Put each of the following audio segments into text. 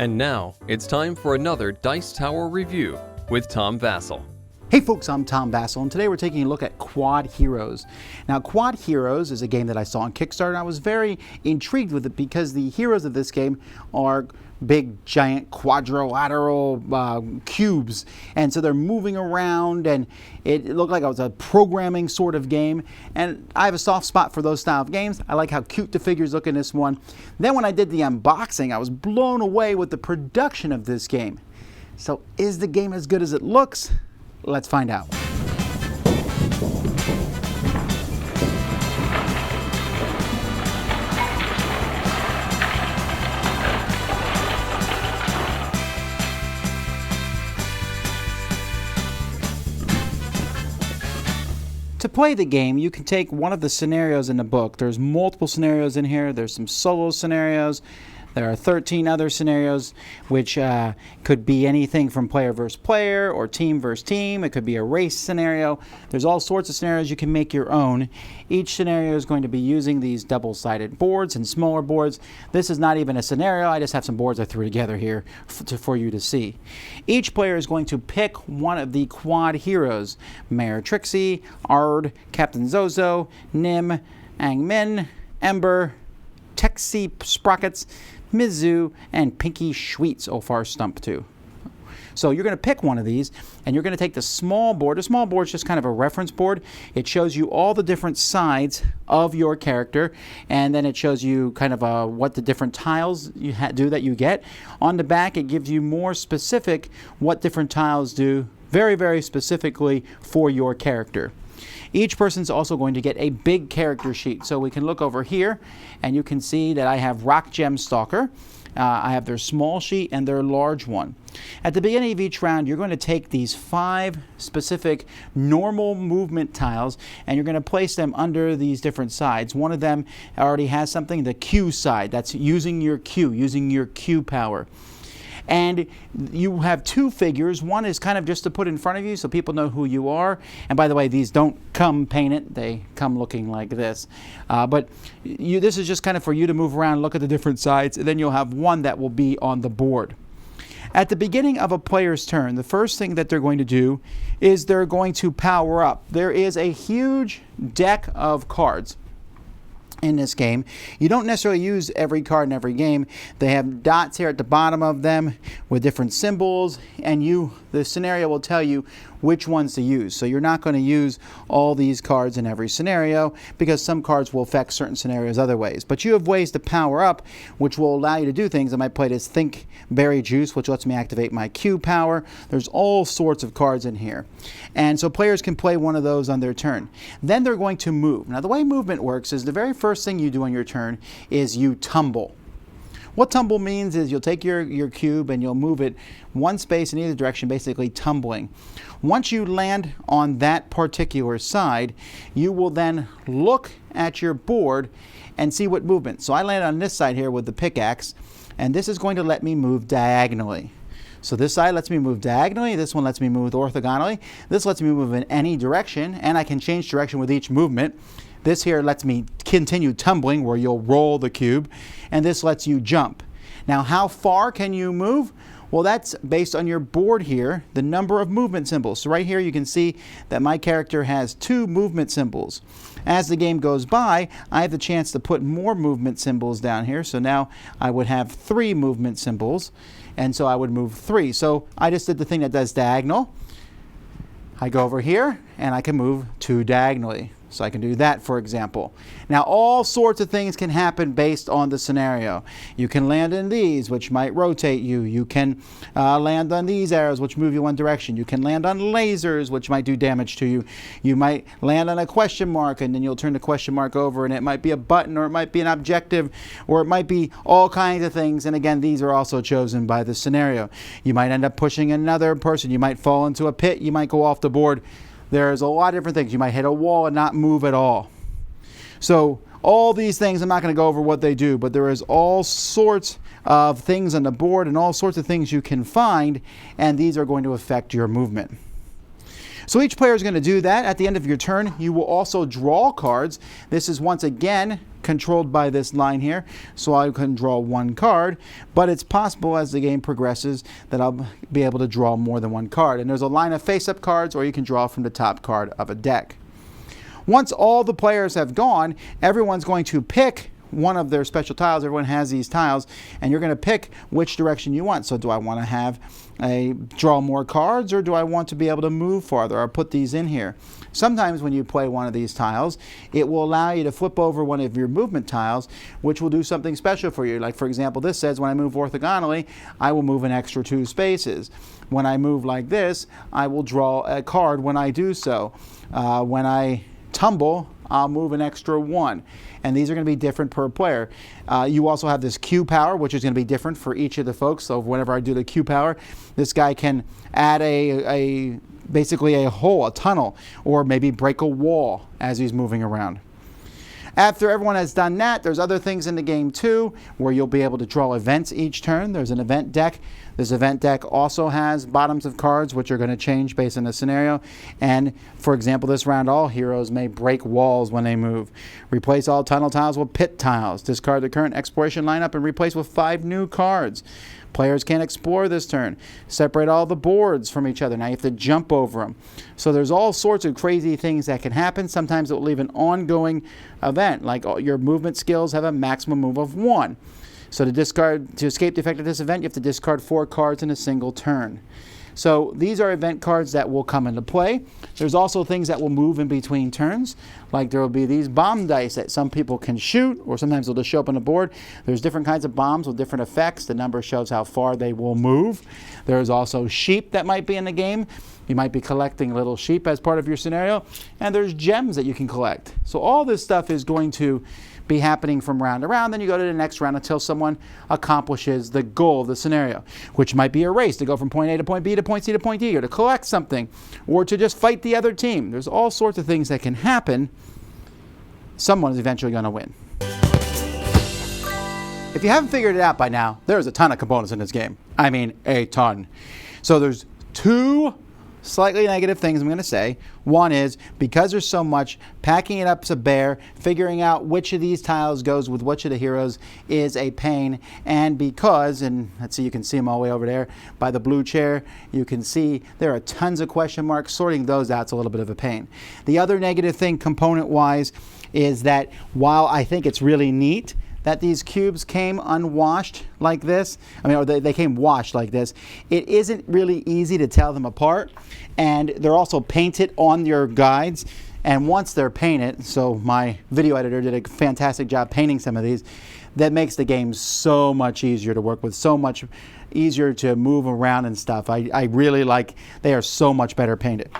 And now, it's time for another Dice Tower review with Tom Vasel. Hey folks, I'm Tom Vasel, and today we're taking a look at Quodd Heroes. Now, Quodd Heroes is a game that I saw on Kickstarter, and I was very intrigued with it because the heroes of this game are big, giant, quadrilateral cubes, and so they're moving around, and it looked like it was a programming sort of game, and I have a soft spot for those style of games. I like how cute the figures look in this one. Then when I did the unboxing, I was blown away with the production of this game. So is the game as good as it looks? Let's find out. To play the game, you can take one of the scenarios in the book. There's multiple scenarios in here. There's some solo scenarios. There are 13 other scenarios, which could be anything from player versus player or team versus team. It could be a race scenario. There's all sorts of scenarios you can make your own. Each scenario is going to be using these double-sided boards and smaller boards. This is not even a scenario. I just have some boards I threw together here for you to see. Each player is going to pick one of the Quodd heroes: Mayor Trixie, Ard, Captain Zozo, Nim, Ang Min, Ember, Texie Sprockets, Mizu, and Pinky Schweetz, Ofar Stump too. So you're going to pick one of these, and you're going to take the small board. The small board is just kind of a reference board. It shows you all the different sides of your character, and then it shows you kind of what the different tiles you do that you get. On the back, it gives you more specific what different tiles do, very, very specifically for your character. Each person's also going to get a big character sheet. So we can look over here, and you can see that I have Rock Gem Stalker. I have their small sheet and their large one. At the beginning of each round, you're going to take these 5 specific normal movement tiles, and you're going to place them under these different sides. One of them already has something, the Q side. That's using your Q power. And you have 2 figures. One is kind of just to put in front of you so people know who you are. And by the way, these don't come painted. They come looking like this. But this is just kind of for you to move around, look at the different sides, and then you'll have one that will be on the board. At the beginning of a player's turn, the first thing that they're going to do is they're going to power up. There is a huge deck of cards in this game. You don't necessarily use every card in every game. They have dots here at the bottom of them with different symbols, and the scenario will tell you which ones to use. So you're not going to use all these cards in every scenario because some cards will affect certain scenarios other ways. But you have ways to power up which will allow you to do things. I might play this Think Berry Juice, which lets me activate my Q power. There's all sorts of cards in here. And so players can play one of those on their turn. Then they're going to move. Now the way movement works is the very first thing you do on your turn is you tumble. What tumble means is you'll take your cube and you'll move it one space in either direction, basically tumbling. Once you land on that particular side, you will then look at your board and see what movement. So I land on this side here with the pickaxe, and this is going to let me move diagonally. So this side lets me move diagonally, this one lets me move orthogonally, this lets me move in any direction, and I can change direction with each movement. This here lets me continue tumbling, where you'll roll the cube, and this lets you jump. Now, how far can you move? Well, that's based on your board here, the number of movement symbols. So right here you can see that my character has 2 movement symbols. As the game goes by, I have the chance to put more movement symbols down here. So now I would have 3 movement symbols, and so I would move 3. So I just did the thing that does diagonal. I go over here, and I can move 2 diagonally. So I can do that, for example. Now, all sorts of things can happen based on the scenario. You can land in these, which might rotate you. You can land on these arrows, which move you one direction. You can land on lasers, which might do damage to you. You might land on a question mark, and then you'll turn the question mark over, and it might be a button, or it might be an objective, or it might be all kinds of things. And again, these are also chosen by the scenario. You might end up pushing another person. You might fall into a pit. You might go off the board. There's a lot of different things. You might hit a wall and not move at all. So all these things, I'm not going to go over what they do, but there is all sorts of things on the board and all sorts of things you can find, and these are going to affect your movement. So each player is going to do that. At the end of your turn, you will also draw cards. This is once again controlled by this line here, so I can draw one card, but it's possible as the game progresses that I'll be able to draw more than one card. And there's a line of face-up cards, or you can draw from the top card of a deck. Once all the players have gone, everyone's going to pick one of their special tiles. Everyone has these tiles, and you're going to pick which direction you want. So do I want to have draw more cards, or do I want to be able to move farther? I'll put these in here. Sometimes when you play one of these tiles, it will allow you to flip over one of your movement tiles, which will do something special for you. Like, for example, this says when I move orthogonally, I will move an extra 2 spaces. When I move like this, I will draw a card when I do so. When I tumble, I'll move an extra 1. And these are going to be different per player. You also have this Q power, which is going to be different for each of the folks. So whenever I do the Q power, this guy can add basically a hole, a tunnel, or maybe break a wall as he's moving around. After everyone has done that, there's other things in the game too, where you'll be able to draw events each turn. There's an event deck. This event deck also has bottoms of cards, which are going to change based on the scenario. And for example, this round, all heroes may break walls when they move. Replace all tunnel tiles with pit tiles. Discard the current exploration lineup and replace with 5 new cards. Players can't explore this turn. Separate all the boards from each other. Now you have to jump over them. So there's all sorts of crazy things that can happen. Sometimes it will leave an ongoing event, like your movement skills have a maximum move of 1. So to escape the effect of this event, you have to discard 4 cards in a single turn. So these are event cards that will come into play. There's also things that will move in between turns, like there will be these bomb dice that some people can shoot, or sometimes they'll just show up on the board. There's different kinds of bombs with different effects. The number shows how far they will move. There's also sheep that might be in the game. You might be collecting little sheep as part of your scenario. And there's gems that you can collect. So all this stuff is going to be happening from round to round. Then you go to the next round until someone accomplishes the goal of the scenario, which might be a race to go from point A to point B to point C to point D, or to collect something, or to just fight the other team. There's all sorts of things that can happen. Someone is eventually going to win. If you haven't figured it out by now, there's a ton of components in this game. I mean, a ton. So there's 2 slightly negative things I'm going to say. One is, because there's so much, packing it up is a bear. Figuring out which of these tiles goes with which of the heroes is a pain. And because, and let's see, you can see them all the way over there by the blue chair, you can see there are tons of question marks. Sorting those out is a little bit of a pain. The other negative thing, component-wise, is that while I think it's really neat that these cubes came unwashed like this, or they came washed like this, it isn't really easy to tell them apart. And they're also painted on your guides. And once they're painted, so my video editor did a fantastic job painting some of these, that makes the game so much easier to work with, so much easier to move around and stuff. I really like, they are so much better painted.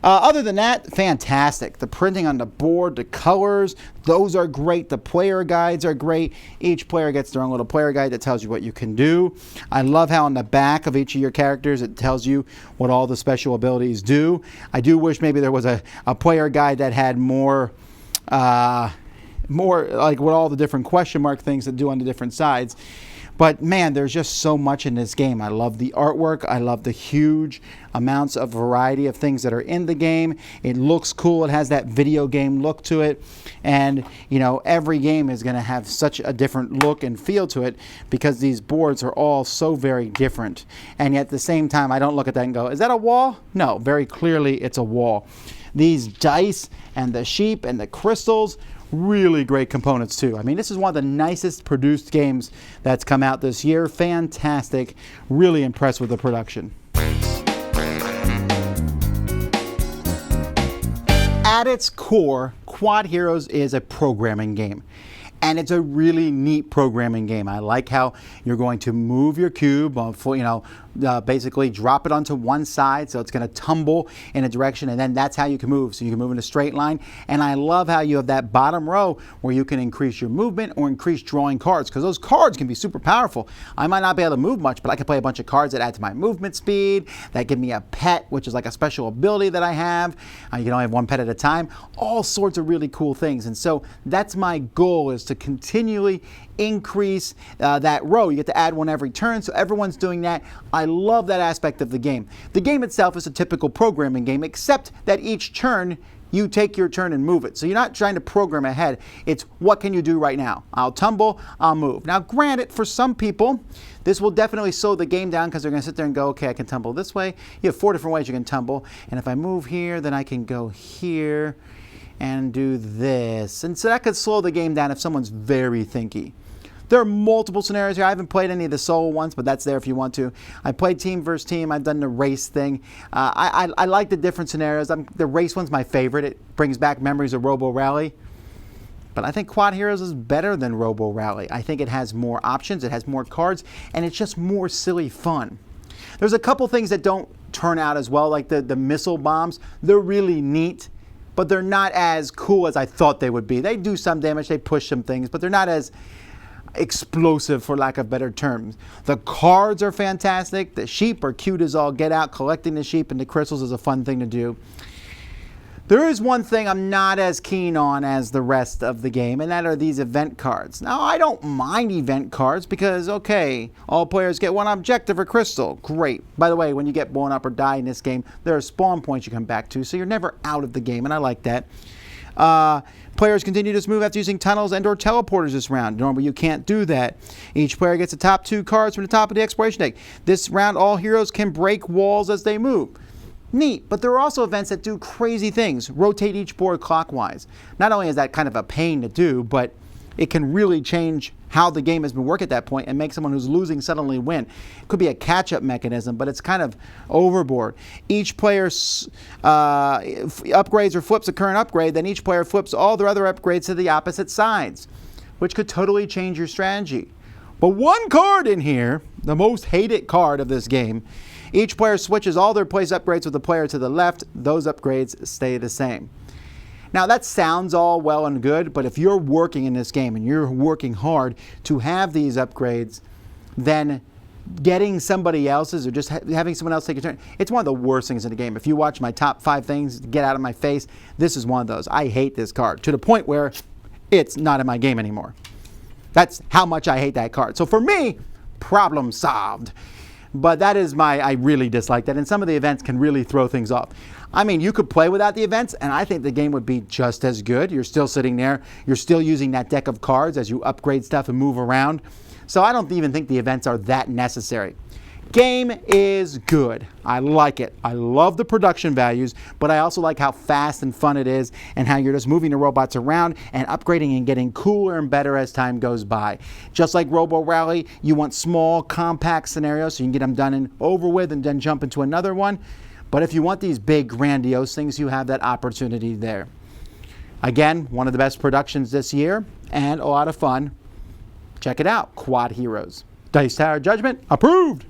Other than that, fantastic. The printing on the board, the colors, those are great. The player guides are great. Each player gets their own little player guide that tells you what you can do. I love how on the back of each of your characters it tells you what all the special abilities do. I do wish maybe there was a player guide that had more like what all the different question mark things that do on the different sides. But man, there's just so much in this game. I love the artwork. I love the huge amounts of variety of things that are in the game. It looks cool. It has that video game look to it. And, you know, every game is going to have such a different look and feel to it because these boards are all so very different. And yet at the same time, I don't look at that and go, is that a wall? No, very clearly it's a wall. These dice and the sheep and the crystals, really great components too. I mean, this is one of the nicest produced games that's come out this year. Fantastic. Really impressed with the production. At its core, Quodd Heroes is a programming game. And it's a really neat programming game. I like how you're going to move your cube, basically drop it onto one side, so it's going to tumble in a direction, and then that's how you can move. So you can move in a straight line. And I love how you have that bottom row where you can increase your movement or increase drawing cards, because those cards can be super powerful. I might not be able to move much, but I can play a bunch of cards that add to my movement speed, that give me a pet, which is like a special ability that I have. You can only have one pet at a time. All sorts of really cool things. And so that's my goal, is to continually increase that row. You get to add one every turn, so everyone's doing that. I love that aspect of the game. The game itself is a typical programming game, except that each turn you take your turn and move it. So you're not trying to program ahead. It's what can you do right now? I'll tumble, I'll move. Now granted, for some people, this will definitely slow the game down because they're going to sit there and go, okay, I can tumble this way. You have 4 different ways you can tumble. And if I move here, then I can go here and do this. And so that could slow the game down if someone's very thinky. There are multiple scenarios here. I haven't played any of the solo ones, but that's there if you want to. I played team versus team. I've done the race thing. I like the different scenarios. The race one's my favorite. It brings back memories of Robo Rally. But I think Quodd Heroes is better than Robo Rally. I think it has more options, it has more cards, and it's just more silly fun. There's a couple things that don't turn out as well, like the missile bombs. They're really neat, but they're not as cool as I thought they would be. They do some damage, they push some things, but they're not as explosive, for lack of better terms. The cards are fantastic. The sheep are cute as all get out. Collecting the sheep and the crystals is a fun thing to do. There is one thing I'm not as keen on as the rest of the game, and that are these event cards. Now, I don't mind event cards because, okay, all players get one objective or crystal. Great. By the way, when you get blown up or die in this game, there are spawn points you come back to, so you're never out of the game, and I like that. Players continue to move after using tunnels and or teleporters this round. Normally you can't do that. Each player gets the top 2 cards from the top of the exploration deck. This round all heroes can break walls as they move. Neat, but there are also events that do crazy things. Rotate each board clockwise. Not only is that kind of a pain to do, but it can really change how the game has been worked at that point and make someone who's losing suddenly win. It could be a catch-up mechanism, but it's kind of overboard. Each player upgrades or flips a current upgrade, then each player flips all their other upgrades to the opposite sides, which could totally change your strategy. But one card in here, the most hated card of this game, each player switches all their place upgrades with the player to the left. Those upgrades stay the same. Now that sounds all well and good, but if you're working in this game and you're working hard to have these upgrades, then getting somebody else's or just having someone else take a turn, it's one of the worst things in the game. If you watch my top 5 things to get out of my face, this is one of those. I hate this card to the point where it's not in my game anymore. That's how much I hate that card. So for me, problem solved. But that is I really dislike that, and some of the events can really throw things off. I mean, you could play without the events, and I think the game would be just as good. You're still sitting there. You're still using that deck of cards as you upgrade stuff and move around. So I don't even think the events are that necessary. Game is good. I like it. I love the production values, but I also like how fast and fun it is and how you're just moving the robots around and upgrading and getting cooler and better as time goes by. Just like Robo Rally, you want small, compact scenarios so you can get them done and over with and then jump into another one. But if you want these big, grandiose things, you have that opportunity there. Again, one of the best productions this year and a lot of fun. Check it out, Quodd Heroes. Dice Tower Judgment approved.